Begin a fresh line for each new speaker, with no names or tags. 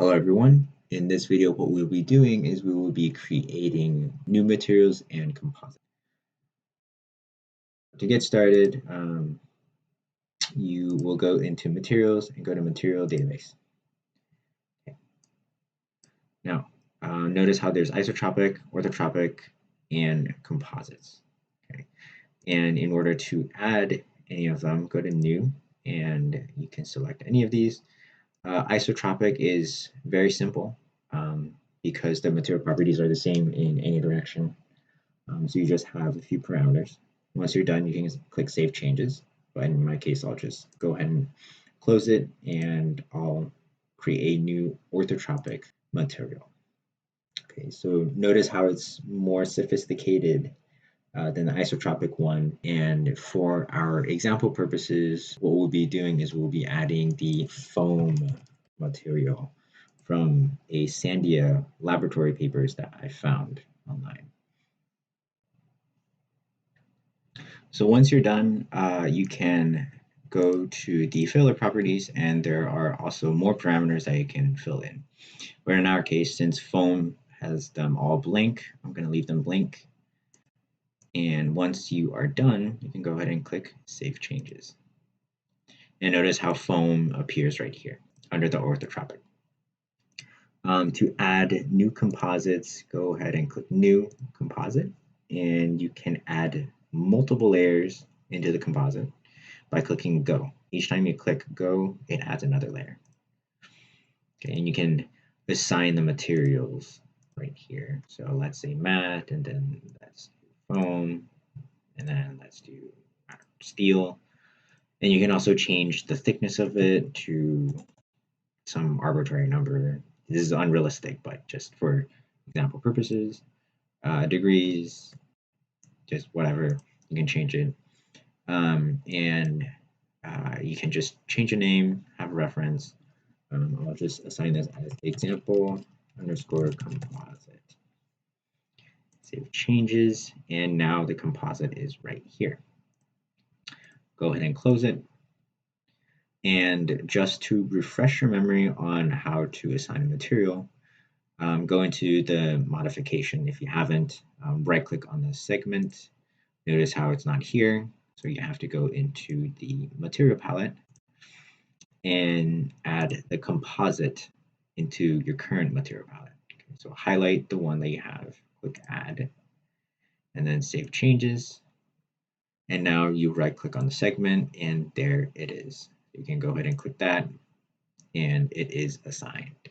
Hello everyone. In this video, what we'll be doing is we will be creating new materials and composites. To get started, you will go into materials and go to material database. Okay. Now, notice how there's isotropic, orthotropic, and composites. Okay. And in order to add any of them, go to new and you can select any of these. Isotropic is very simple because the material properties are the same in any direction. So you just have a few parameters. Once you're done, you can click Save Changes. But in my case, I'll just go ahead and close it and I'll create a new orthotropic material. Okay, so notice how it's more sophisticated than the isotropic one. And for our example purposes, what we'll be doing is we'll be adding the foam material from a Sandia laboratory papers that I found online. So once you're done, you can go to the filler properties, and there are also more parameters that you can fill in. But in our case, since foam has them all blank, I'm going to leave them blank. And once you are done, you can go ahead and click Save Changes. And notice how foam appears right here under the orthotropic. To add new composites, go ahead and click New Composite, and you can add multiple layers into the composite by clicking Go. Each time you click Go, it adds another layer. Okay, and you can assign the materials right here. So let's say matte, and then let's do foam, and then let's do steel. And you can also change the thickness of it to some arbitrary number. This is unrealistic, but just for example purposes, degrees, just whatever, you can change it. You can just change a name, have a reference. I'll just assign this as example _ composite. Save changes, and now the composite is right here. Go ahead and close it. And just to refresh your memory on how to assign a material, go into the modification if you haven't. Right click on the segment. Notice how it's not here. So you have to go into the material palette and add the composite into your current material palette. Okay, so highlight the one that you have, click Add, and then Save Changes. And now you right click on the segment and there it is. You can go ahead and click that and it is assigned.